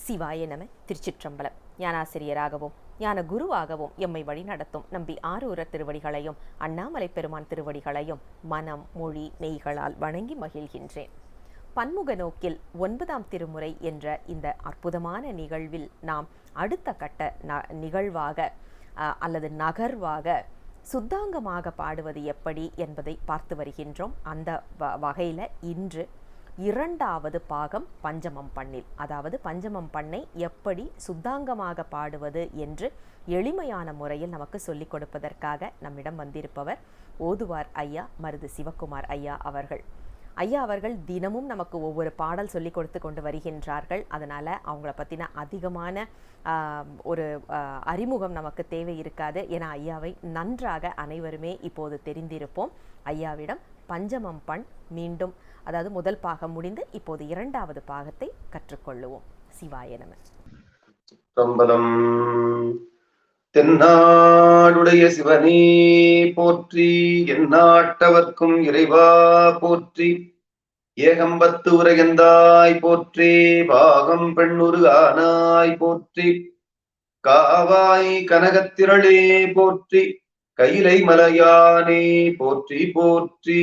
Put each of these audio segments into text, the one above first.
சிவாய நம. திருச்சிற்றம்பலம். ஞானாசிரியராகவும் ஞான குருவாகவும் எம்மை வழிநடத்தும் நம்பி ஆரூரர் திருவடிகளையும் அண்ணாமலை பெருமான் திருவடிகளையும் மனம் மொழி மெய்களால் வணங்கி மகிழ்கின்றேன். பன்முக நோக்கில் 9ஆம் திருமுறை என்ற இந்த அற்புதமான நிகழ்வில் நாம் அடுத்த கட்ட நிகழ்வாக அல்லது நகர்வாக சுத்தாங்கமாக பாடுவது எப்படி என்பதை பார்த்து வருகின்றோம். அந்த வகையில் இன்று 2வது பாகம் பஞ்சமம் பண்ணில், அதாவது பஞ்சமம் பண்ணை எப்படி சுத்தாங்கமாக பாடுவது என்று எளிமையான முறையில் நமக்கு சொல்லிக் கொடுப்பதற்காக நம்மிடம் வந்திருப்பவர் ஓதுவார் ஐயா மருது சிவக்குமார் ஐயா அவர்கள். ஐயா அவர்கள் தினமும் நமக்கு ஒவ்வொரு பாடல் சொல்லி கொடுத்து கொண்டு வருகின்றார்கள். அதனால் அவங்கள பற்றின அதிகமான ஒரு அறிமுகம் நமக்கு தேவை இருக்காது. ஏன்னா ஐயாவை நன்றாக அனைவருமே இப்போது தெரிந்திருப்போம். ஐயாவிடம் பஞ்சமம் பண் மீண்டும், அதாவது முதல் பாகம் முடிந்து இப்போது 2வது பாகத்தை கற்றுக்கொள்ளுவோம். சிவாய நம. கம்பலம். தென்னாடுடைய சிவனே போற்றி, எந்நாட்டவர்க்கும் இறைவா போற்றி, ஏகம்பத்து உரையந்தாய் போற்றி, பாகம் பெண்ணுரு ஆனாய் போற்றி, காவாய் கனகத்திரளே போற்றி, கைலை மலையானே போற்றி போற்றி.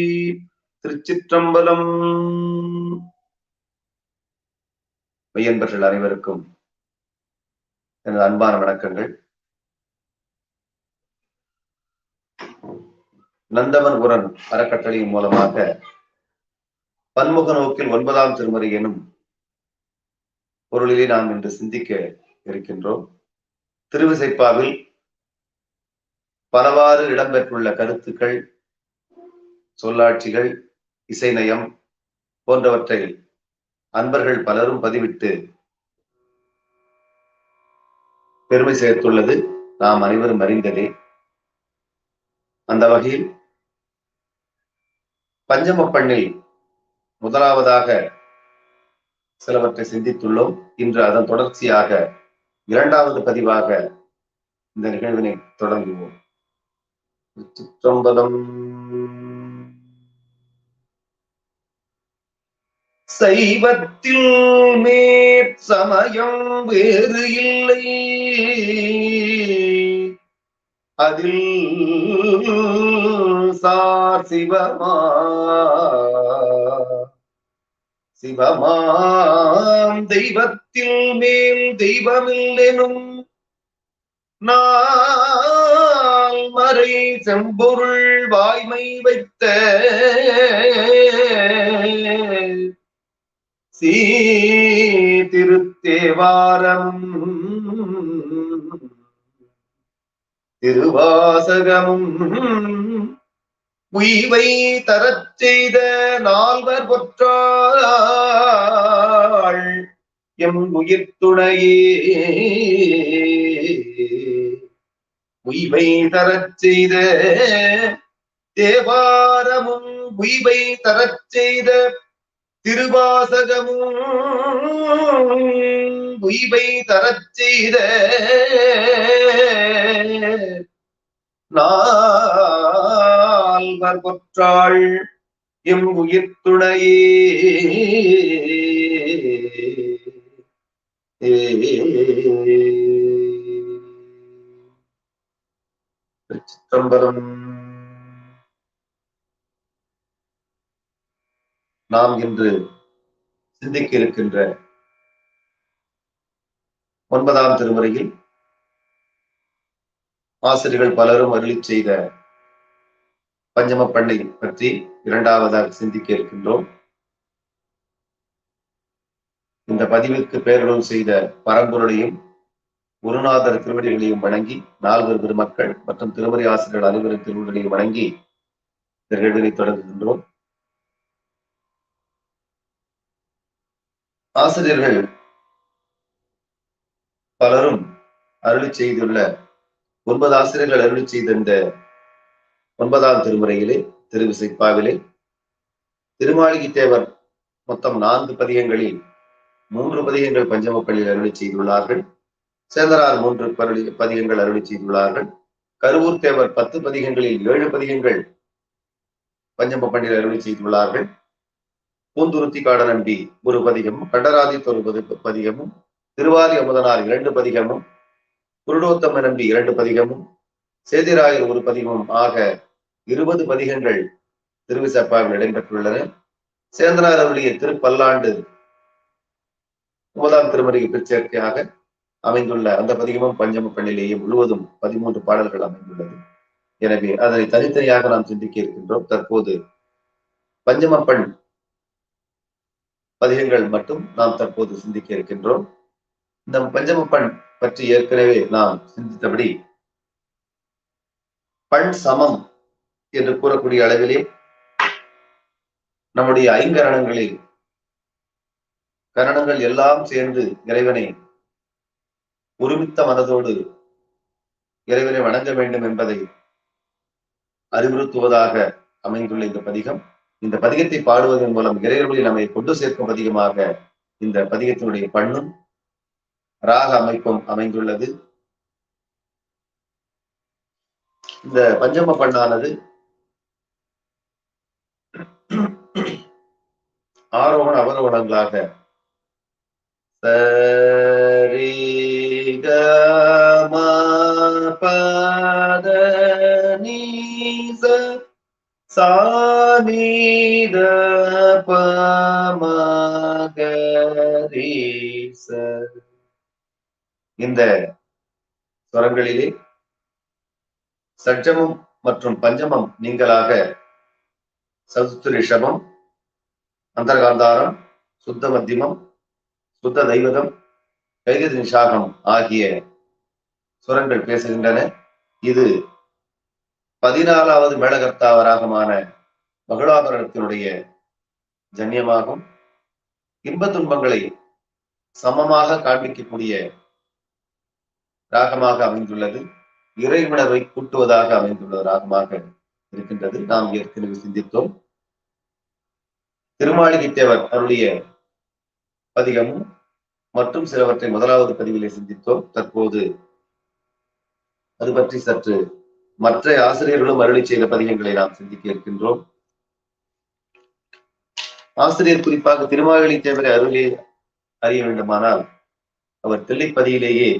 திருச்சிற்றம்பலம். மெய்யன்பர்கள் அனைவருக்கும் எனது அன்பான வணக்கங்கள். நந்தவன் உரன் அறக்கட்டளையின் மூலமாக பன்முக நோக்கில் 9ஆம் திருமுறை எனும் பொருளிலே நாம் இன்று சிந்திக்க இருக்கின்றோம். திருவிசைப்பாவில் பலவாறு இடம்பெற்றுள்ள கருத்துக்கள், சொல்லாட்சிகள், இசைநயம் போன்றவற்றை அன்பர்கள் பலரும் பதிவிட்டு பெருமை சேர்த்துள்ளது நாம் அனைவரும் அறிந்ததே. அந்த வகையில் பஞ்சம பண்ணில் முதலாவதாக சிலவற்றை சிந்தித்துள்ளோம். இன்று அதன் தொடர்ச்சியாக 2வது பதிவாக இந்த நிகழ்வினை தொடங்குவோம். சிற்றம்பலம். சைவத்தில் மேற்சமயம் வேறு இல்லை, அதில் சார் சிவமாம் தெய்வத்தில் மேல் தெய்வமில்லெனும் நாள் மறை செம்பொருள் வாய்மை வைத்த திருத்தேவாரம் திருவாசகமும் உய்வை தரச் செய்த 4வர் பொற்றாள் எம் உயிர் துணையே. உய்வை தரச் செய்த தேவாரமும் உய்வை தரச் செய்த திருவாசகமும் உய்வை தரச் செய்த 4வர் பொற்றாள் எம் உயிர் துணையே. சிற்றம்பலம். நாம் இன்று சிந்திக்க இருக்கின்ற 9ஆம் திருமுறையில் ஆசிரியர்கள் பலரும் அருளி செய்த பஞ்சம பண்ணை பற்றி 2வதாக சிந்திக்க இருக்கின்றோம். இந்த பதிவிற்கு பேரருள் செய்த பரம்பொருளையும் குருநாதர் திருவடிகளையும் வணங்கி 4 பெருமக்கள் மற்றும் திருமுறை ஆசிரியர்கள் அனைவரின் திருவடிகளையும் வணங்கி இந்த நிகழ்வினை தொடங்குகின்றோம். ஆசிரியர்கள் பலரும் அருளி செய்துள்ள 9 ஆசிரியர்கள் அருளி செய்த இந்த 9ஆம் திருமுறையிலே திருவிசைப்பாவிலே திருமாளிகை தேவர் மொத்தம் 4 பதிகங்களில் 3 பதிகங்கள் பஞ்சம பள்ளியில் அருளி செய்துள்ளார்கள். சேந்தரார் 3 பதிகங்கள் அருளி செய்துள்ளார்கள். கருவூர் தேவர் 10 பதிகங்களில் 7 பதிகங்கள் பஞ்சம பள்ளியில் அருளி செய்துள்ளார்கள். பூந்துருத்தி காடநம்பி ஒரு பதிகமும், கடராதித் ஒரு பதிகமும், திருவாலி அமுதனார் 2 பதிகமும், குருடோத்தம நம்பி 2 பதிகமும், சேதிராயர் 1 பதிகமும் ஆக 20 பதிகங்கள் திருவிசைப்பாவில் இடம்பெற்றுள்ளன. சேந்தனார் அருளிய திருப்பல்லாண்டு 9ஆம் திருமுறைக்கு பிற்சேர்க்கையாக அமைந்துள்ள அந்த பதிகமும் பஞ்சம பண்ணிலேயே முழுவதும் 13 பாடல்கள் அமைந்துள்ளது. எனவே அதனை தனித்தனியாக நாம் சிந்திக்க இருக்கின்றோம். தற்போது பஞ்சமப்பண் பதிகங்கள் மட்டும் நாம் தற்போது சிந்திக்க இருக்கின்றோம். இந்த பஞ்சமப்பண் பற்றி ஏற்கனவே நாம் சிந்தித்தபடி பண் சமம் என்று கூறக்கூடிய அளவிலே நம்முடைய ஐங்கரணங்களில் கரணங்கள் எல்லாம் சேர்ந்து இறைவனை ஒருமித்த மனதோடு இறைவனை வணங்க வேண்டும் என்பதை அறிவுறுத்துவதாக அமைந்துள்ள இந்த பதிகம். இந்த பதிகத்தை பாடுவதன் மூலம் இறைவனை நம்மை கொண்டு சேர்க்கும் பதிகமாக இந்த பதிகத்தினுடைய பண்ணும் ராக அமைப்பும் அமைந்துள்ளது. இந்த பஞ்சம பண்ணானது ஆரோகண அவரோகணங்களாக சரி க ம ப த நீ ச சா நீ த ப ம க ரீ ச இந்த ஸ்வரங்களிலே சட்சமம் மற்றும் பஞ்சமம் நீங்களாக சதுர்த்த ரிஷபம், அந்தர்காந்தாரம், சுத்த மத்தியமம், சுத்த தெய்வதம், கைகதி நிஷாகம் ஆகிய சுரங்கள் பேசுகின்றன. இது 14வது மேளகர்த்தாவ ராகமான மகுளாபரணத்தினுடைய ஜன்யமாகும். இன்ப துன்பங்களை சமமாக காண்பிக்கக்கூடிய ராகமாக அமைந்துள்ளது. இறை உணர்வை கூட்டுவதாக அமைந்துள்ள ராகமாக இருக்கின்றது. நாம் ஏற்கனவே சிந்தித்தோம். திருமாளிகைத்தேவர் அருளிய பதிகமும் மற்றும் சிலவற்றை 1வது பதிவிலே சிந்தித்தோம். தற்போது அது பற்றி சற்று மற்ற ஆசிரியர்களும் அருளி செய்த பதிகங்களை நாம் சிந்திக்க இருக்கின்றோம். ஆசிரியர் குறிப்பாக திருமாளிகைத்தேவரை அருளி அறிய வேண்டுமானால் அவர் தில்லைப்பதியிலேயே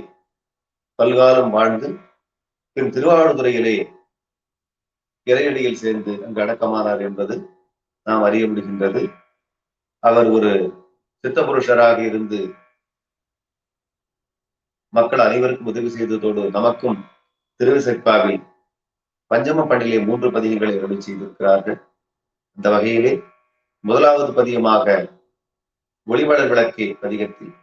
பல்காலம் வாழ்ந்து பின் திருவாவடுதுறையிலே இறையடியில் சேர்ந்து அங்கு அடக்கமானார் என்பது நாம் அறிய முடிகின்றது. அவர் ஒரு சித்த புருஷராக இருந்து மக்கள் அனைவருக்கும் உதவி செய்ததோடு நமக்கும் திருவிசைப்பாவில் பஞ்சம பண்ணிலே 3 பதிகங்களை அருளி செய்திருக்கிறார்கள். இந்த வகையிலே 1வது பதிகமாக ஒளிவளர் விளக்கே பதிகத்தில்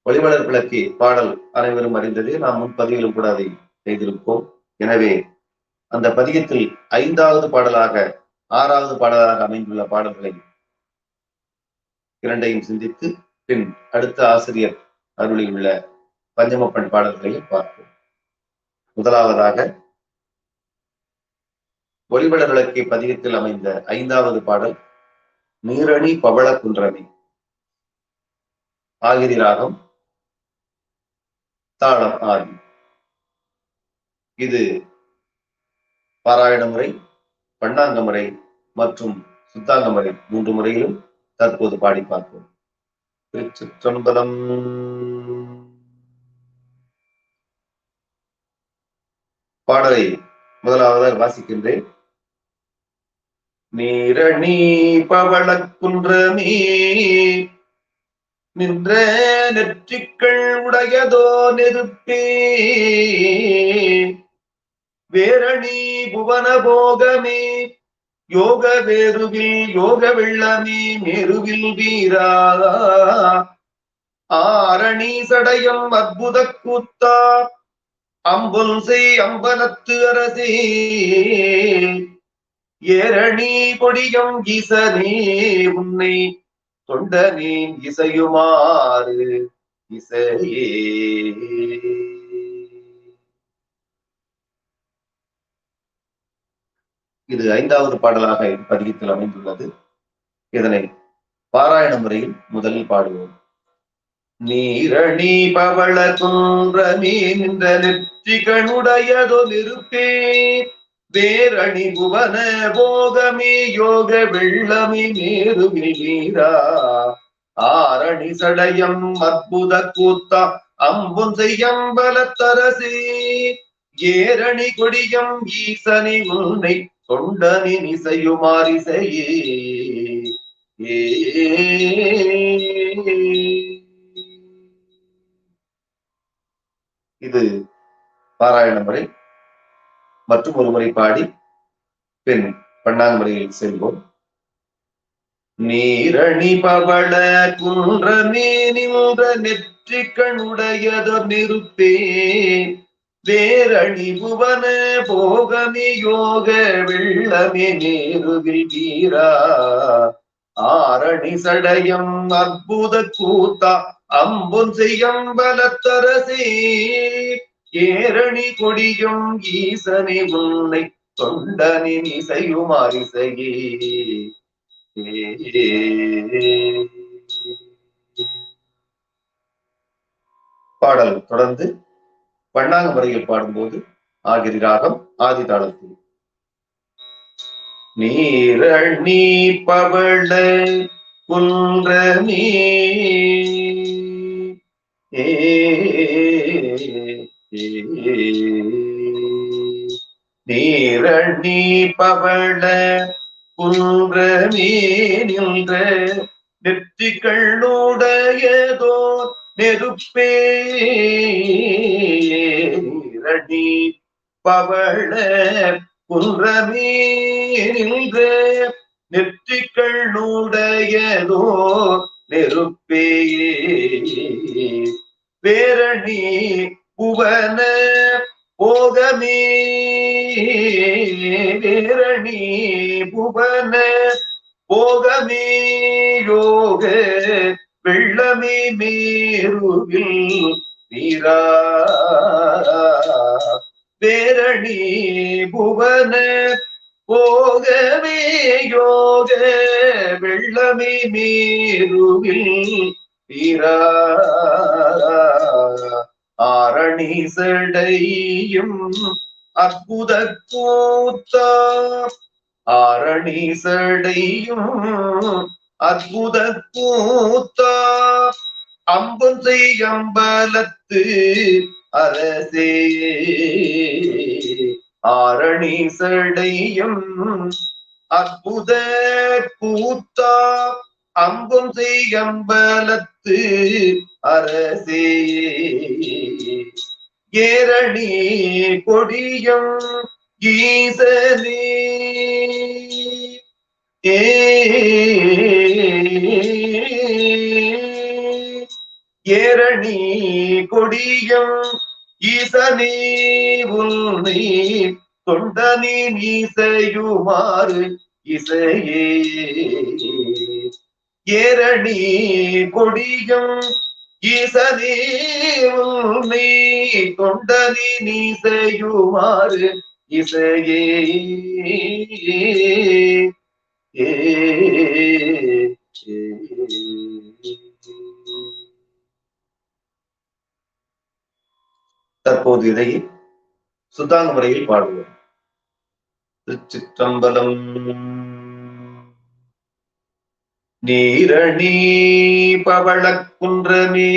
ஒளிவளர் விளக்கே பாடல் அனைவரும் அறிந்ததே. நாம் முன்பதிவிலும் கூட அதை செய்திருப்போம். எனவே அந்த பதிகத்தில் 5வது பாடலாக 6வது பாடலாக அமைந்துள்ள பாடல்களை இரண்டையும் சிந்தித்து பின் அடுத்த ஆசிரியர் அருளியுள்ள பஞ்சமப்பண் பாடல்களையும் பார்ப்போம். முதலாவதாக ஒளிவளர் விளக்கே பதிகத்தில் அமைந்த 5வது பாடல் நீரணி பவள குன்றமே. ஆகிரி ராகம், தாளம் ஆதி. இது பாராயண முறை, பண்ணாங்க முறை மற்றும் சுத்தாங்க முறை 3 முறையிலும் தற்போது பாடி பார்ப்போம். திருச்சிற்றம்பலம். பாடலை முதலாவதாக வாசிக்கின்றேன். நீரணி பவள குன்றமே நின்ற நெற்றிக்கள் உடையதோ நெருப்பே வேரணி புவன போகமே யோக வேறுவில் யோக வெள்ளமே மேருவில் வீரா ஆரணி சடையம் அற்புத கூத்தா அம்புல் செய் அம்பலத்து அரசே ஏரணி கொடியம் ஈசனே உன்னை தொண்டனேன் இசையுமாறு இசையே. இது 5வது பாடலாக பதிகத்தில் அமைந்துள்ளது. இதனை பாராயண முறையில் முதலில் பாடுவோம். நீரணி பவள குன்றமே நின்ற நெற்றிகளுடையதோ நெருப்பே வேரணி புவன போகமே யோக வெள்ளமே நேருவில் வீரா ஆரணி சடையம் அற்புத கூத்தா அம்பும் செய்யம்பலத்தரசி ஏரணி கொடியம் ஈசனி உன்னை தொண்டனி இசையுமாரிசையே இது பாராயண முறை. மற்றும் ஒரு முறை பாடி பின் பண்ணாங்குறையில் செல்வோம். நீரணி பவள குன்றமே நின்ற நெற்றி கணுடையதொர் நிறுப்பே வேரணி புவன போகமே யோக வெள்ளமே நேருவில் வீரா ஆரணி சடையம் அற்புத கூத்தா அம்பும் செய்யம்பலத்தரசே ஏரணி கொடியும் ஈசனே உன்னை தொண்டனின் இசையுமாரிசையே. பாடல் தொடர்ந்து பண்ணாங்க முறையில் பாடும்போது ஆகிரி ராகம் ஆதி தாளத்தில். நீரணி பவள குன்றமே நீரணி பவள குன்றமே நின்ற நெற்றிகளுடையதோ நெருப்பே நீரணி பவள குன்றமே நின்ற நெற்றிகளுடையதோ நெருப்பே வேரணி புவன போகமே வேரணி புவன போகமே யோக வெள்ளமே மேருவில் வீரா வேரணி புவன போகமே யோக வெள்ளமே மேருவில் வீரா ஆரணி சடையும் அற்புத கூத்தா ஆரணி சடையும் அற்புத கூத்தா அம்பும் செய்யம்பலத்து அரசே ஆரணி சடையும் அற்புத கூத்தா அம்பும் செய்யம்பலத்து அரசே ஏரணி கொடியும் ஈசனே ஏரணி கொடியும் ஈசனே உன்னை தொண்டனி இசையுமாறு இசையே ஏரணி கொடியும் ஈசனே உன்னை தொண்டனி இசையுமாறு இசையே தற்போது இதை சுத்தாங்க முறையில் பாடுவோம். திருச்சிற்றம்பலம். நீரணி பவளக்குன்றமே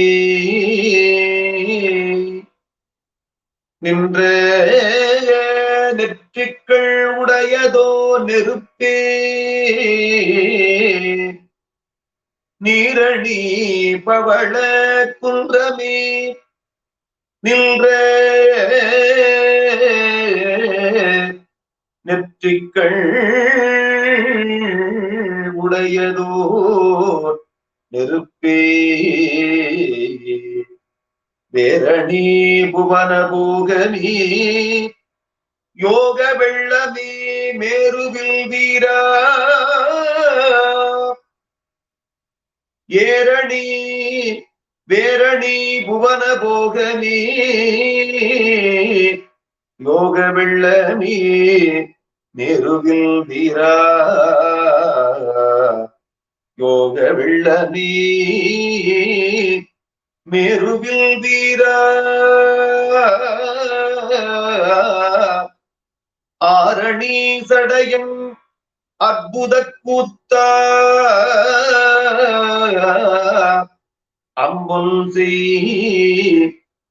நின்ற நெற்றிக்கள் உடையதோ நெருப்பே நீரணி பவள குன்றமே நின்ற நெற்றிக்கள் உடையதோ நெருப்பே வேரணி புவன போகமே யோக வெள்ளமே மேருவில் வீரா ஏரணி வேரணி புவன போகமே யோக வெள்ளமே மேருவில் வீரா யோக வெள்ளமே மேருவில் வீரா ஆரணி சடையம் அற்புத கூத்தா அம்பொன் செய்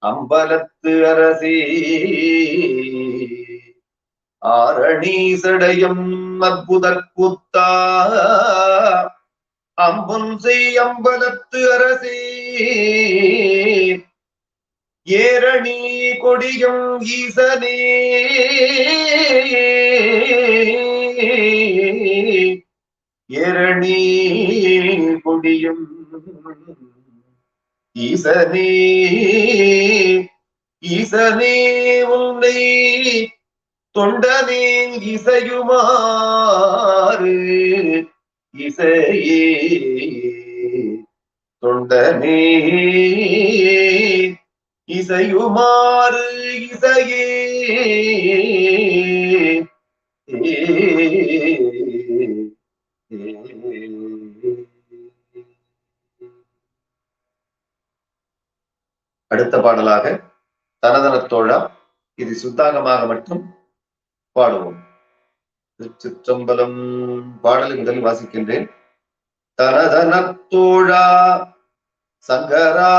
அம்பலத்து அரசே ஆரணி சடையம் அற்புத கூத்தா அம்பொன் செய் அம்பலத்து அரசே ஏரணி கொடியும் ஈசனே ஏரணி கொடியும் ஈசனே ஈசனே உன்னை தொண்டனே இசையுமாறு இசையே தொண்டனே இசையுமாறு இசையே அடுத்த பாடலாக தனதனத்தோழா, இது சுத்தாகமாக மட்டும் பாடுவோம். திருச்சிற்றம்பலம். பாடலை முதலில் வாசிக்கின்றேன். தனதனத்தோழா சங்கரா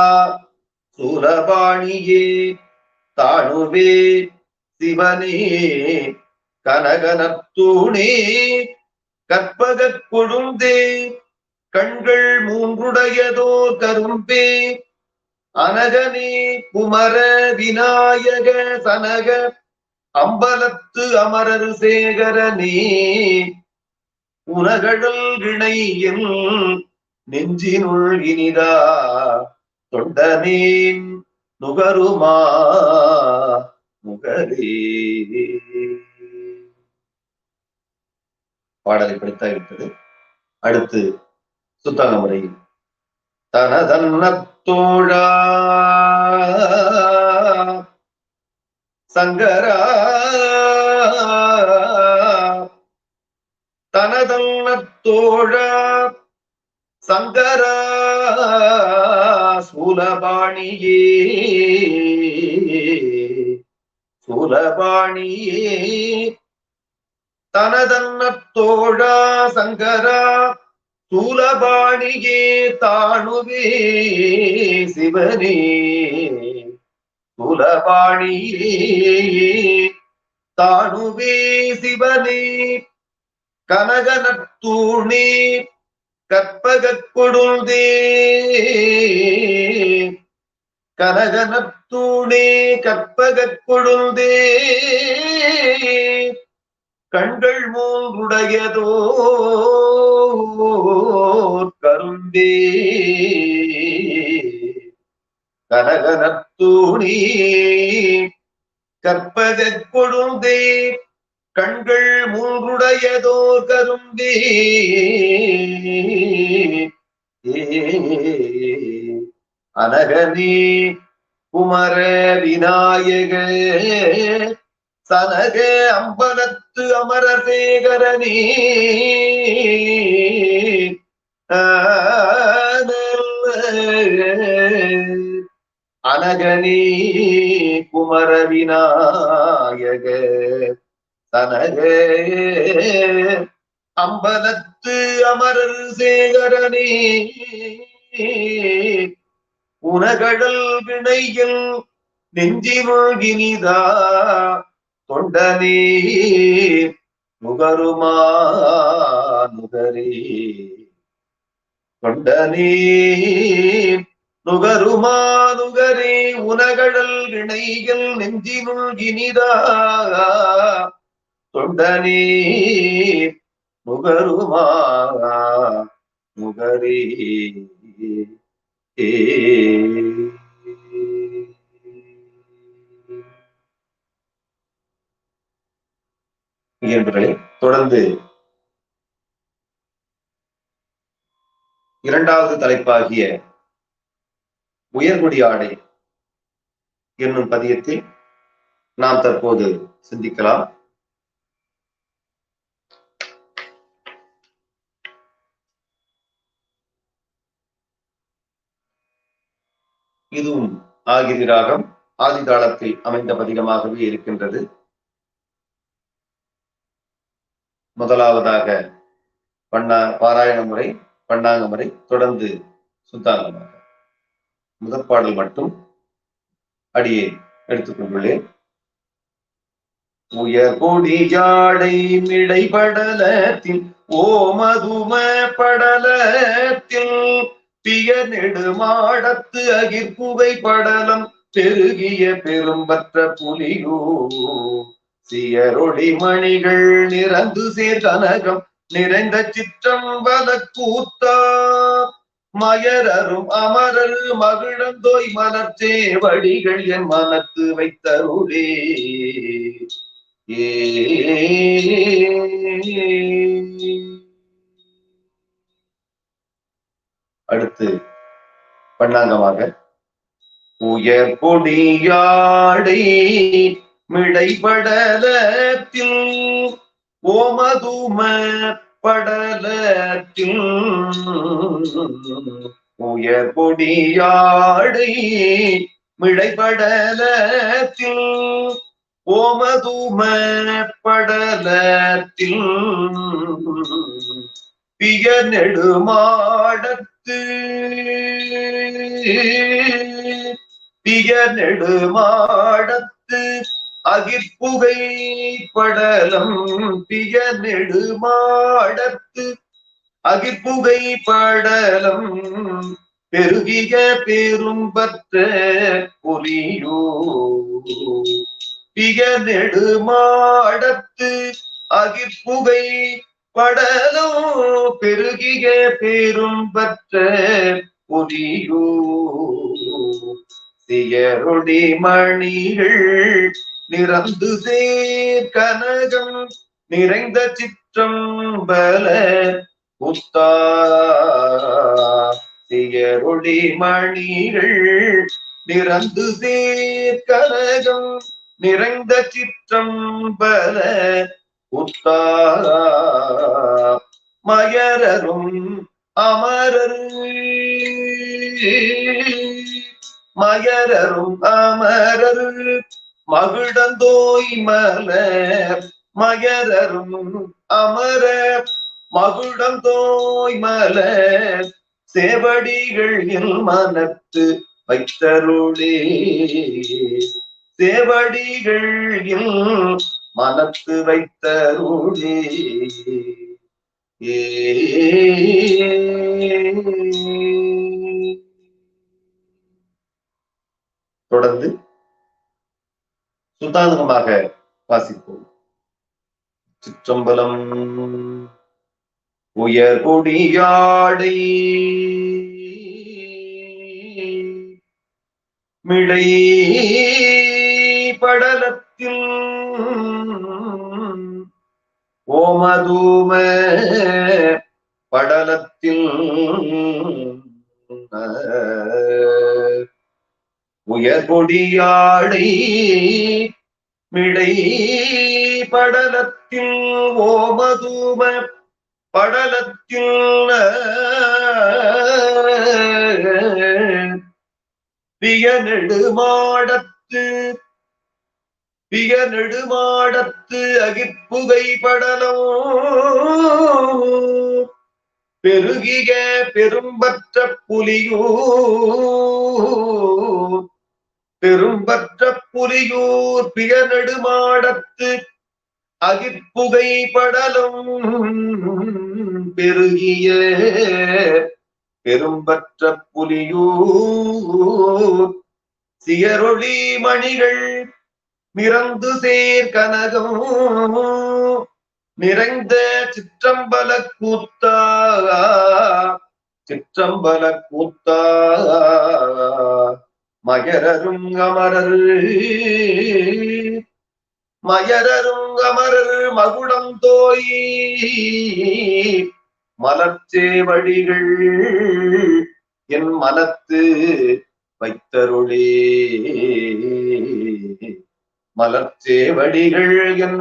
சூரபாணியே தாணுவே சிவனே கனகனத்தூணே கற்பக கொழுந்தே கண்கள் மூன்றுடையதோ கரும்பே அனகனே குமர விநாயக சனக அம்பலத்து அமரர் சேகரனே உனகழல் இணையில் நெஞ்சினுள் இனிதா தொண்டனேன் நுகருமா நுகரே. பாடலை படித்தாகிவிட்டது. அடுத்து சுத்தாங்க முறையில் தனதன்னத்தோழா சங்கரா தனதன்னத்தோழா சங்கரா சூலபாணியே சூலபாணியே தனதன்னத்தோழா சங்கரா சூலபாணியே தாணுவே சிவனே சூலபாணியே தாணுவே சிவனே கனகனத்தூணே கற்பக கொழுந்தே கனகனத்தூணே கற்பக கொழுந்தே கண்கள் மூன்றுடையதோ கரும்பே கனகனத்தூணே கற்பக கொழுந்தே கண்கள் மூன்றுடையதோ கரும்பே அனகனே குமர விநாயக சனக அம்பலத்து அமரசேகரனே அனகனே குமர விநாயக சனக அம்பலத்து அமரர் சேகரனே உனகடல் வினையில் நெஞ்சினுள் இனிதா தொண்டனே நுகருமா நுகரே தொண்டனே நுகருமா நுகரே உனகடல் வினையில் நெஞ்சினுள் இனிதா தொண்டனே நுகருமா நுகரே. என்பவர்களே, தொடர்ந்து இரண்டாவது தலைப்பாகிய உயர்குடி ஆடை என்னும் பதியத்தில் நாம் தற்போது சிந்திக்கலாம். இதுவும் ஆகிரி ராகம் ஆதிதாளத்தில் அமைந்த பதிகமாகவே இருக்கின்றது. முதலாவதாக பாராயண முறை, பண்ணாங்க முறை, தொடர்ந்து சுத்தாங்க முறை. முதற் பாடல் மட்டும் அடியே எடுத்துக்கொண்டுள்ளேன். உயர் கொடி ஜாடை மிடை படலத்தில் ஓமதும படலத்தில் பிய நெடுமாடத்து அகிர்புகை படலம் பெருகிய பெரும்பற்ற புலியோ சியரொளி மணிகள் நிறந்து சேர் கனகம் நிறைந்த சிற்றம்பல கூத்தா மயரரும் அமரர் மகிழந்தோய் மலர்ச்சே வடிகள் என் மனத்து வைத்தருளே. அடுத்து பண்ணாங்கமாக உயர் கொடியாடை மிடைபடலத்தில் ஓமதும படலத்தில் உயர் கொடியாடை மிடைபடலத்தில் ஓமதும படலத்தில் பிய நெடுமாடத்து பிய நெடுமாடத்து அகிர்புகை படலம் பிய நெடுமாடத்து அகிர்புகை படலம் பெருகிய பெரும்பற்ற புலியோ பிய நெடுமாடத்து அகிர்புகை படலம் பெருகிய பெரும்பற்ற புலியோ சியரொடி மணிகள் நிறந்து சேர் கனகம் நிறைந்த சிற்றம்பல புத்தா சியரொடி மணிகள் நிறந்து சேர் கனகம் நிறைந்த சிற்றம்பல புத்தா மயரரும் அமரர் மயரரும் அமரர் மகிழந்தோய் மலர் மயரரும் அமரர் மகுடந்தோய் மலர் சேவடிகள் என் மனத்து வைத்தருளே சேவடிகள் என் மனத்து வைத்தருளே. தொடர்ந்து சுத்தாந்தகமாக வாசிப்போம். சிற்றம்பலம். உயர் கொடியாடை மிடை படலத்தில் ஓமதூம படலத்தில் உயர் கொடியாடை மிடை படலத்தில் ஓமதூம படலத்தில் பிய நெடுமாடத்து அகிர்புகை படலம் பெருகிய பெரும்பற்ற புலியூர் பிய நெடுமாடத்து அகிர்புகை படலம் பெருகிய பெரும்பற்ற புலியூர் சியரொளி மணிகள் நிறந்து சேர் கனகம் நிறைந்த சிற்றம்பல கூத்தா மயரரும் அமரர் மகுடம் தோய் மலர்ச்சேவடிகள் என் மனத்து வைத்தருளே மலர்ச்சேவடிகள் என்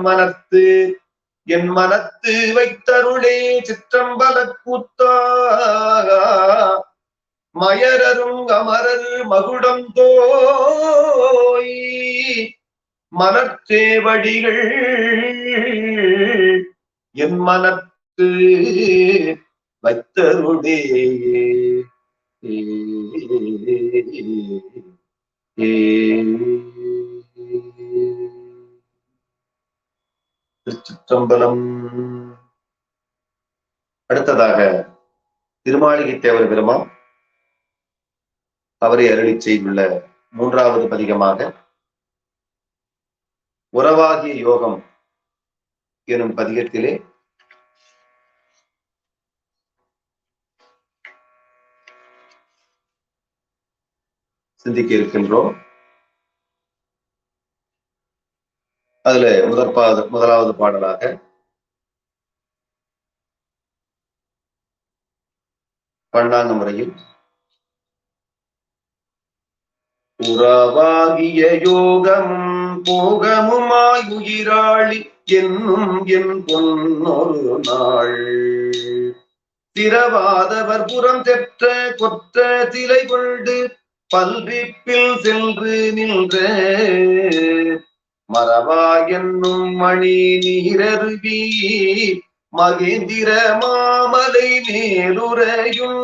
மனத்து வைத்தருளே. சிற்றம்பல கூத்தா மயரரும் அமரர் மகுடம் தோய் மலர்ச்சேவடிகள் என் மனத்து வைத்தருளே. திருச்சிற்றம்பலம். அடுத்ததாக திருமாளிகை தேவர் பெருமான் அவரை அருளி செய்துள்ள 3வது பதிகமாக உறவாகிய யோகம் எனும் பதிகத்திலே சிந்திக்க இருக்கின்றோம். அதுல முதலாவது பாடலாக பன்னாங்க முறையில் உறவாகிய யோகமும் போகமுமாய் உயிராளி என்னும் என் பொன்னொரு நாள் திறவாதவர் புறம் தெற்ற கொற்ற திலை கொண்டு பல்விப்பில் சென்று நின்ற மறவா என்னும் மணி நீரருவி மகேந்திர மாமலை மேலுரையும்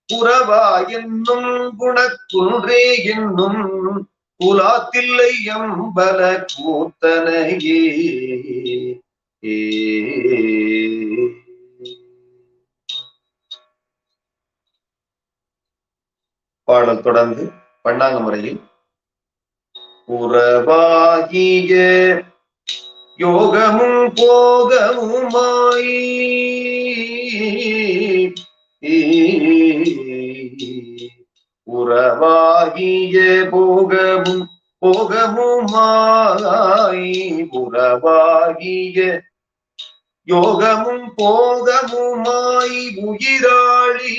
புறவா என்னும் குணக்குன்றே என்னும் குலாத்தில்லை அம்பல கூத்தனையே. பாடல் தொடர்ந்து பன்னாங்க முறையில் உறவாகிய யோகமும் போகமுமாய் உறவாகிய போகமும் போகமுமாய் உறவாகிய யோகமும் போகமுமாய் உயிராளி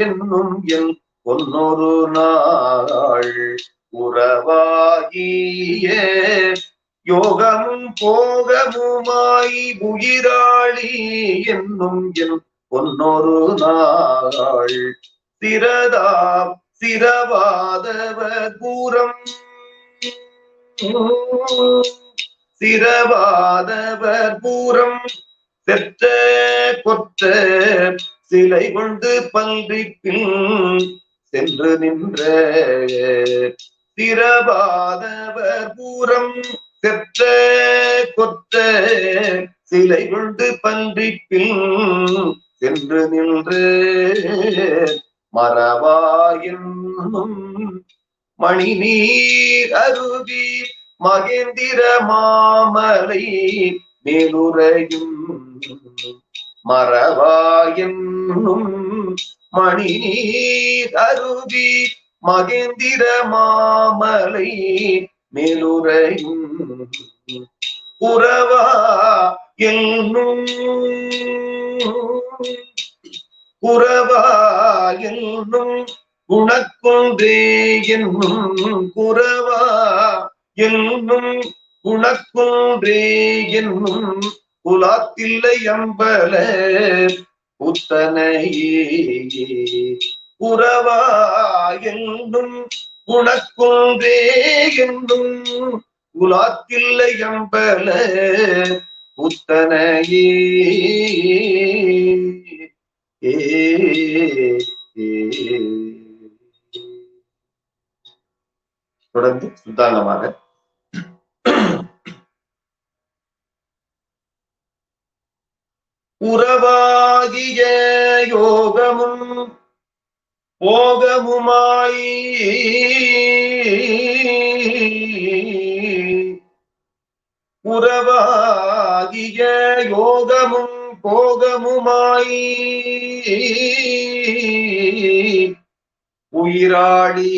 என்னும் என் பொன்னொரு நாள் உறவாகிய யோகமும் போகமுமாய் உயிராளி என்னும் என் பொன்னொரு நாள் சிரவாதவர் பூரம் சிரவாதவர் பூரம் செற்ற கொற்ற சிலை கொண்டு பல்விப்பில் சென்று நின்ற சிரவாதவர் பூரம் செற்ற கொற்ற சிலை கொண்டு பல்விப்பில் சென்று நின்று மறவா என்னும் மணி நீர் அருவி மகேந்திர மாமலை மேலுரையும் மறவா என்னும் மணி நீர் அருவி மகேந்திர மாமலை மேலுரையும் உறவா என்னும் குறவா என்னும் குணக்குன்றே என்னும் குறவா என்னும் குணக்குன்றே என்னும் குலாத்தில்லை அம்பல புத்தனையே. குறவா என்னும் குணக்குன்றே என்னும் குலாத்தில்லை அம்பல புத்தனையே. தொடர்ந்து சுத்தாங்கமாக உறவாகிய யோகமும் போகமுமாய் உறவாகிய யோகமும் போகமுமாய் உயிராடி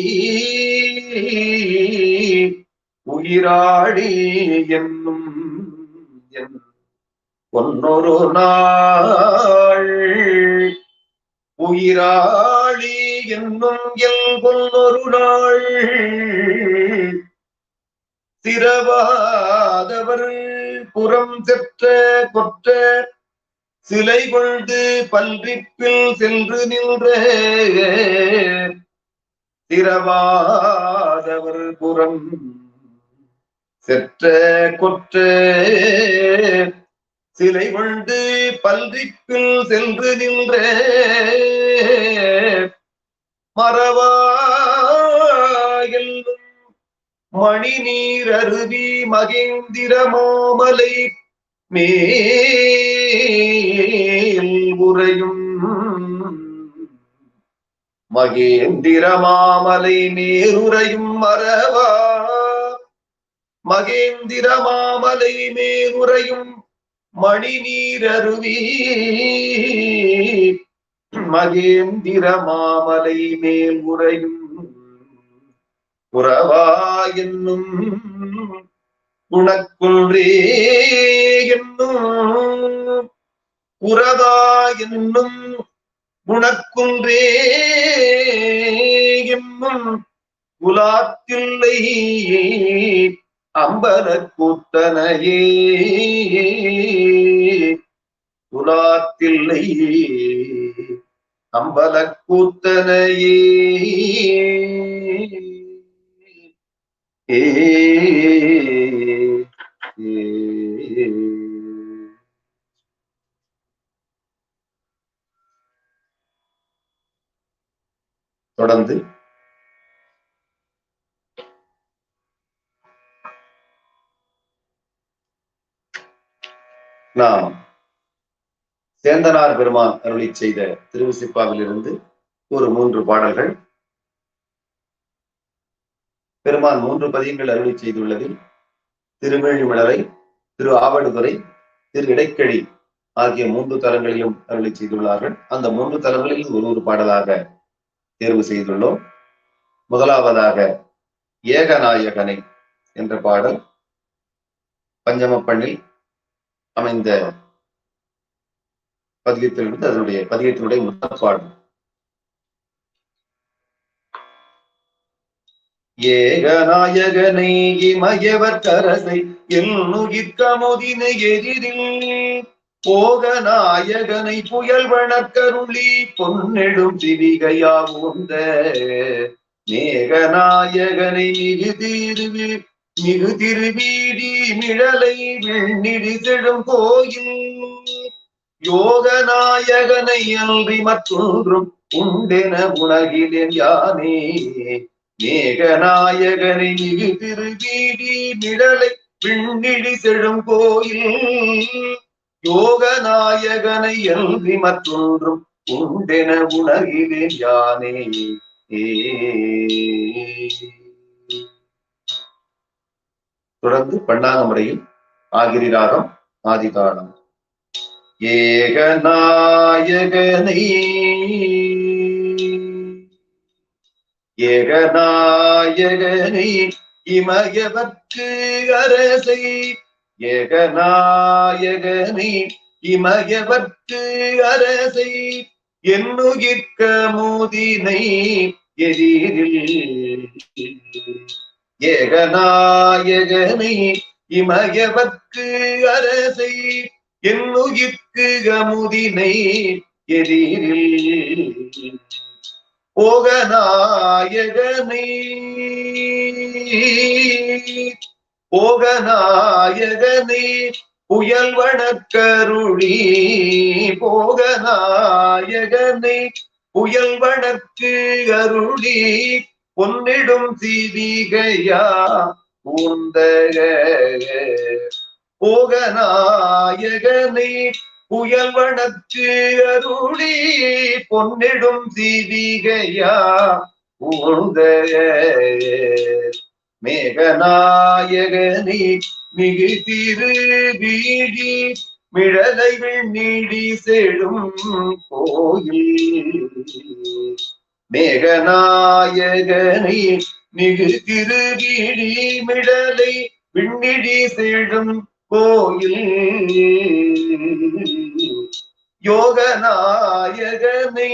உயிராடி என்னும் என் பொன்னொரு நாள் உயிராளி என்னும் என் பொன்னொரு நாள் சிரவாதவர் புறம் செற்ற கொற்ற சிலை கொண்டு பல்விப்பில் சென்று நின்ற சிரவாதவர் புறம் செற்ற கொற்ற சிலை கொண்டு பல்விப்பில் சென்று நின்ற மறவாயெல்லும் மணி நீர் அருவி மகேந்திர மாமலை மேல் உறையும் மகேந்திர மாமலை மேலுறையும் மறவா மகேந்திர மாமலை மேலுறையும் மணி நீர் அருவி மகேந்திர மாமலை மேல் உறையும் புறவா என்னும் குணக்குன்றே என்னும் புறவா என்னும் குணக்குன்றே என்னும் குலாத்தில்லை அம்பல கூத்தனையே குலாத்தில்லை அம்பல கூத்தனையே தொடர்ந்து நாம் சேந்தனார் பெருமான் அருளி செய்த திருவிசைப்பாவிலிருந்து ஒரு 3 பாடல்கள். பெருமான் 3 பதியங்கள் அருளி செய்துள்ளதில் திருமேழிமலரை, திரு ஆவடுதுறை, திரு இடைக்கழி ஆகிய 3 தலங்களிலும் அருளி செய்துள்ளார்கள். அந்த 3 தலங்களில் ஒரு பாடலாக தேர்வு செய்துள்ளோம். முதலாவதாக ஏகநாயகனை என்ற பாடல் பஞ்சமப்பண்ணில் அமைந்த பதியத்திலிருந்து அதனுடைய பதியத்தினுடைய முதல் பாடல். ஏகநாயகனை இமயவர் கரசை எல்நுகிற்கமுதினை எதிரில் போகநாயகனை புயல் வணக்கருளி பொன்னெடும் சிவிகையாவுந்த மேகநாயகனை மிகு திருவீடி மிழலை விண்ணிடி செடும் கோயில் யோகநாயகனை அன்றி மற்றொன்றும் உண்டென உலகிலேன் யானே மேகநாயகனை மிகு திருவீடி மிழலை விண்ணிடி செடும் கோயில் யோகநாயகனை அன்றி மற்றொன்றும் உண்டென உலகிலேன் யானே. தொடர்ந்து பண்ணாங்க முறையில் ஆகிரி ராகம் ஆதிதாளம். ஏகநாயகனை ஏகநாயகனை இமயவர்க்கு அரசை ஏகநாயகனை இமயவர்க்கு அரசை என்னுகிற்க மூதினை எதிரில் ஏகநாயகனை இமயவர்க்கு அரசை என்னுயிர்க்கு அமுதினை எதிரில் போகநாயகனை போகநாயகனை புயல் வணக்கருளி போகநாயகனை புயல் வணக்கு அருளி பொன்னிடும் சீவிகையா உந்தக போகநாயகனை புயல் வணக்கு அருளி பொன்னிடும் சீவிகையா உந்தக மேகநாயகனை மிகு திருவீடி மிழலை விண்ணீடி செடும் கோயில் மேகநாயகனை மிகு திருவீடி மிழலை விண்ணிடி செடும் கோயில் யோகநாயகனை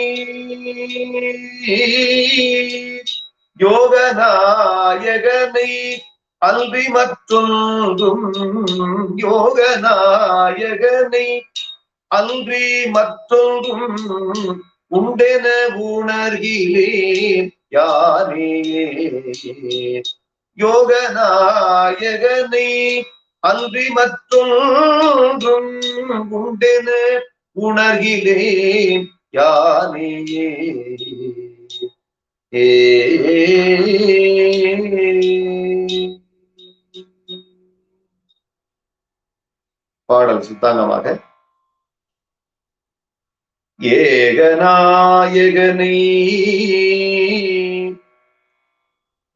யோகநாயகனை அல்வி மற்றொன்றும் யோகநாயகனை அல்வி மற்றொன்றும் உண்டென உணர்கிலேன் யானே யோகநாயகனை அல்வி மற்றொன்றும் உண்டென உணர்கிலேன் யானே ஏ பாடல் சுத்தாங்கமாக. ஏகநாயகனை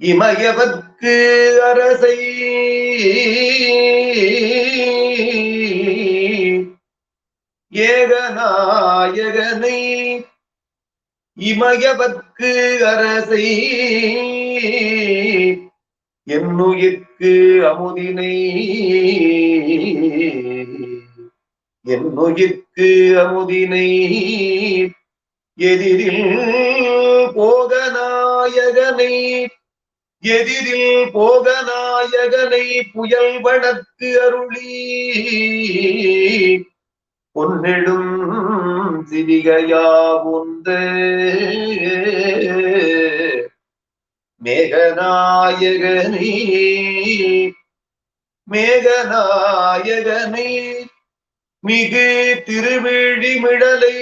இமயவர்க்கு அரசை ஏகநாயகனை இமயவர்க்கு அரசை என்னுயிர்க்கு அமுதினை என்னுயிர்க்கு அமுதினை எதிரில் போகநாயகனை எதிரில் போகநாயகனை புயல் வடக்கு அருளி பொன்னெடும் சிவிகையாவுந்த மேகநாயகனை மேகநாயகனை மிகு திருவிழிமிடலை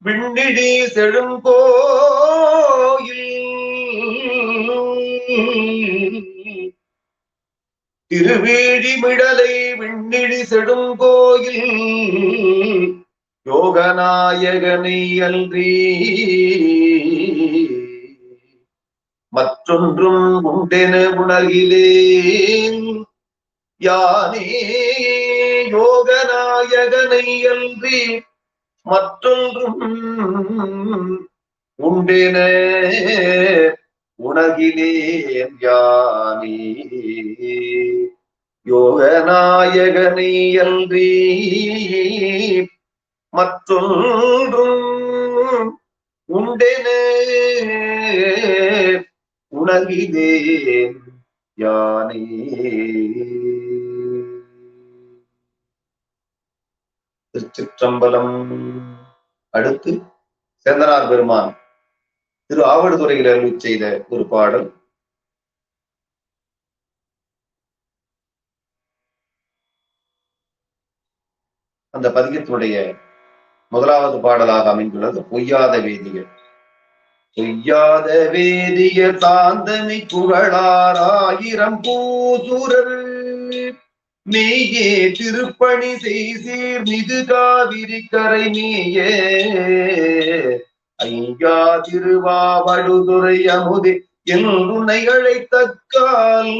விண்ணிடி செழுங்கோயில் திருவிழிமிடலை விண்ணிடி செடுங்கோயில் யோகநாயகனை அன்றி மற்றொன்றும் உண்டென உணர்கிலேன் யானே யோகநாயகனை அன்றி மற்றொன்றும் உண்டென உணர்கிலேன் யானே யோகநாயகனை அன்றி மற்றொன்றும் உண்டென உணர்கிலேன் யானே. திருச்சிற்றம்பலம். அடுத்து சேந்தனார் பெருமான் திரு ஆவடுதுறையில் அருளி செய்த ஒரு பாடல். அந்த பதிகத்தினுடைய முதலாவது பாடலாக அமைந்துள்ளது பொய்யாத வேதியர். பொய்யாத வேதியர் சாந்தமி புகழார் ஆயிரம் பூசுரர் மெய்யே திருப்பணி செய்சீர் மிகு காவிரி கரை மேய ஐயா திருவாவடுதுறை அமுதே என்னுனை அழைத்தக்கால்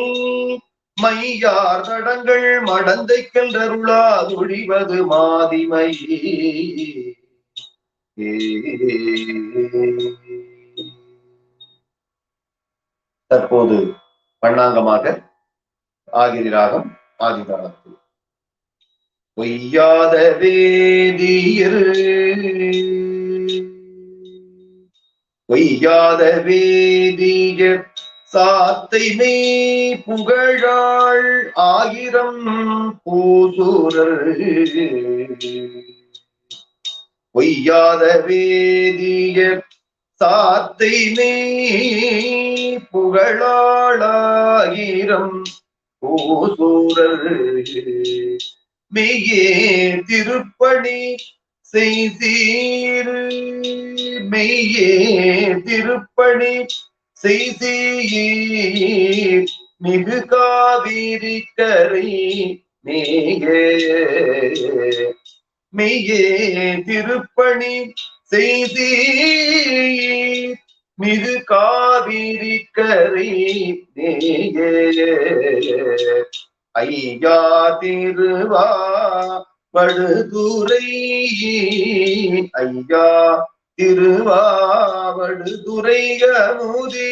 மையார் தடங்கள் மடந்தை கென்றருளாதொழிவது மாதிமை. தற்போது பண்ணாங்கமாக ஆகிரி ராகம் ஆதிதாளத்தில். பொய்யாத வேதியர் பொய்யாத வேதியர் சாத்தை மெய் புகழாள் ஆயிரம் பூசுரர் பொய்யாத வேதியர் சாத்தை மெய் புகழாளாயிரம் பூசுரர் மெய்யே திருப்பணி செய்சீர் மெய்யே திருப்பணி செய்சீர் மிகு காவிரி கரை மேயே மெய்யே திருப்பணி செய்தீர் மிகு காவிரி கரை மேயே ஐயா திருவாவடுதுறை ஐயா திருவாவடுதுறை அமுதே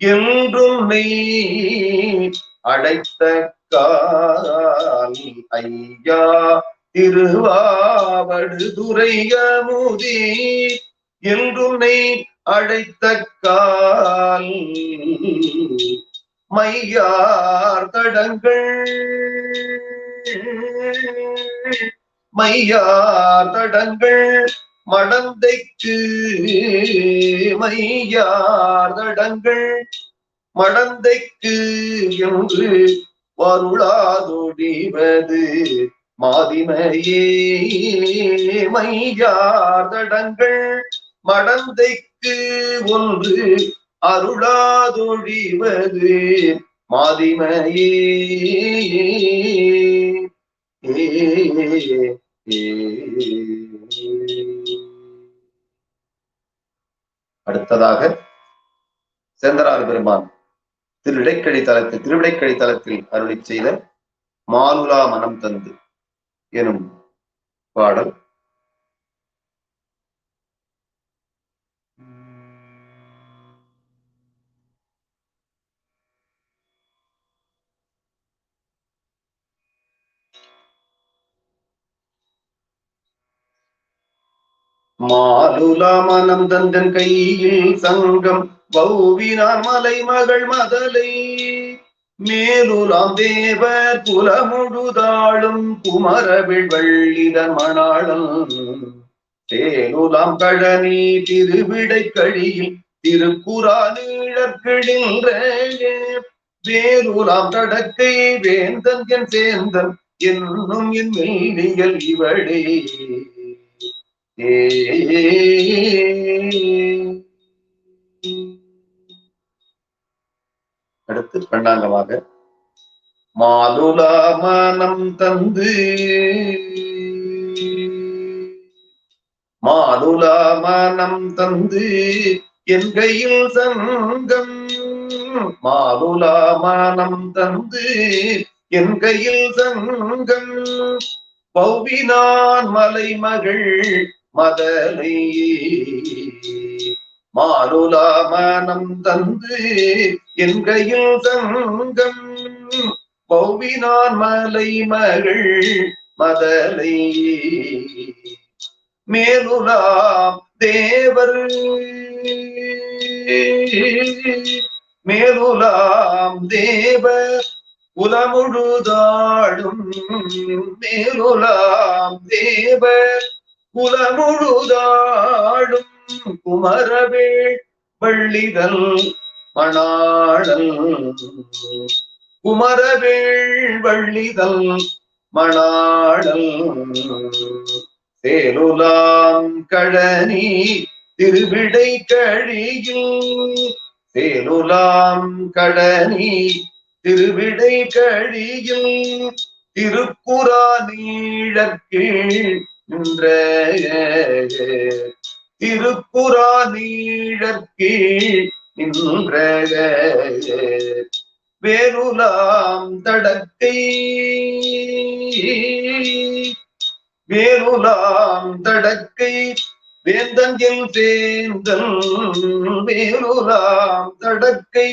என்றும் மெய் அடைத்த கால் ஐயா திருவாவடுதுறை அமுதே என்றும் மெய் அடைத்த கால் மையார் தடங்கள் மையார் தடங்கள் மடந்தைக்கு மையார் தடங்கள் மடந்தைக்கு என்று வருளாதொடிவது மாதிமையே மையார் தடங்கள் மடந்தைக்கு மாதர்க்கு ஒன்று அருளாதொழிவது மாதிமையே. அடுத்ததாக சேந்தனார் பெருமான் திருவிடைக்கழி தலத்தில் அருளி செய்த மாலுலா மனம் தந்து எனும் பாடல். மாலுலா மனம் தந்தன் கையில் சங்கம் வௌவினான் மலை மகள் மதலை மேலுலாம் தேவர் புலமுழுதாளும் குமரவிழ் வள்ளிதன் மணாளன் தேனுலாம் கழனி திருவிடைக்கழியில் திருக்குறா நீழற்கிழின்ற வேலுலாம் தடக்கை வேந்தன் என் சேந்தன் என்னும் என் மெல்லியல் இவளே. அடுத்து பெண்ணாங்கமாக மாலுலா மனம் தந்து மாலுலா மனம் தந்து என் கையில் சங்கம் மாலுலா மனம் தந்து என் கையில் சங்கம் பௌவினான் மலை மகள் மதலை மாலுலா மனம் தந்து என் கையில் சங்கம் பௌவினான் மலை மகள் மதலை மேலுலாம் தேவர் மேலுலாம் தேவர் குலமுழுதாடும் மேலுலாம் தேவர் குலமுழுதாடும் குமரவேள் வள்ளிதல் மணாளல் குமரவேள் வள்ளிதல் மணாளல் சேலுலாம் கழனி திருவிடைக்கழியில் சேலுலாம் கழனி திருவிடைக்கழியில் திருக்குறா நீழற்கீழ் நின்ற திருக்குறா நீழற்கீழ் நின்ற வேலுலாம் தடக்கை வேலுலாம் தடக்கை வேந்தன் என் சேந்தன் வேலுலாம் தடக்கை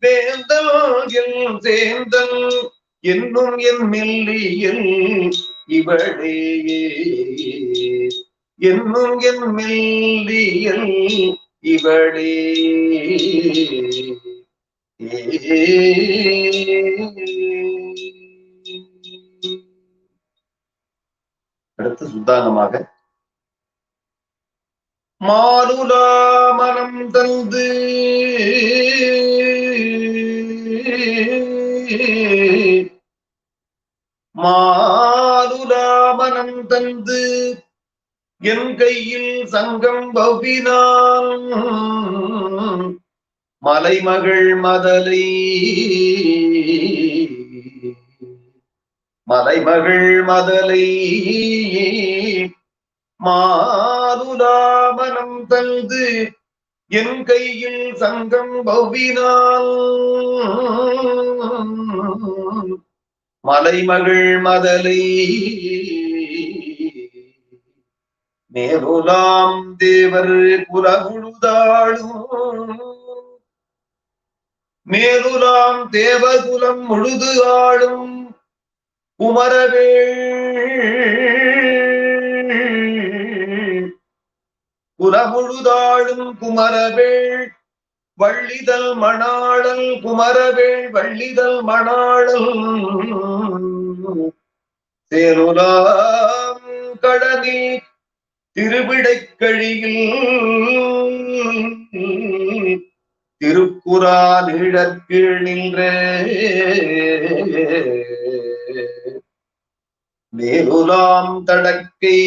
வேந்தன் என் சேந்தன் என்னும் என் மெல்லியல் இவளே என்னும் என் மெல்லியல் இவளே. அடுத்து சுத்தாங்கமாக மாலுலா மனம் தந்து மாலுலா மனம் தந்து என் கையில் சங்கம் பௌவினான் மலைமகள் மதலை மலைமகள் மதலை மாலுலா மனம் தந்து என் கையில் சங்கம் பௌவினான் மலைமகள் மதலை மேலுலாம் தேவர் குலமுழுதாளும் மேலுலாம் தேவகுலம் முழுது ஆளும் குமரவேள் குலமுழுதாளும் குமரவேள் வள்ளிதல் மணாளல் குமரவேள் வள்ளிதல் மணாளல் சேலுலாம் கடனி திருவிடைக்கழியில் திருக்குறா நீழற்கீழ் நின்ற மேலுலாம் தடக்கை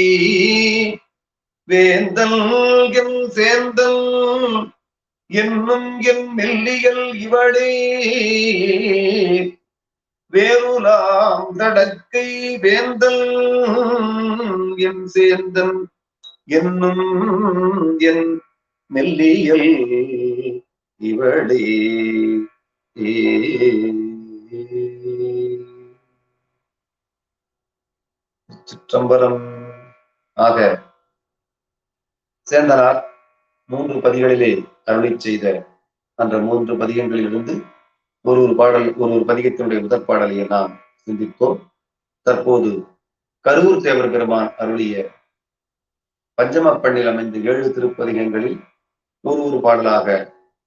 வேந்தல் என் சேந்தல் என்னும் என் மெல்லியல் இவளே வேறுலாம் தடக்கை வேந்தல் என் சேந்தன் என்னும் என் மெல்லியல் இவளே. சிற்றம்பலம். ஆக சேந்தனார் 3 பதிகளிலே அருளி செய்த அந்த 3 பதிகங்களிலிருந்து ஒரு பாடல், ஒரு பதிகத்தினுடைய முதற் பாடலை நாம் சிந்தித்தோம். தற்போது கருவூர் தேவர் பெருமான் அருளிய பஞ்சம பண்ணில் அமைந்த 7 திருப்பதிகங்களில் ஒரு பாடலாக,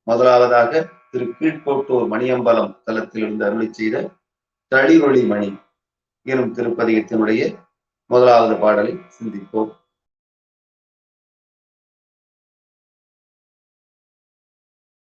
முதலாவதாக திரு கீழ்கோட்டூர் மணியம்பலம் தலத்திலிருந்து அருளி செய்த தளிரொளி மணி எனும் திருப்பதிகத்தினுடைய முதலாவது பாடலை சிந்திப்போம்.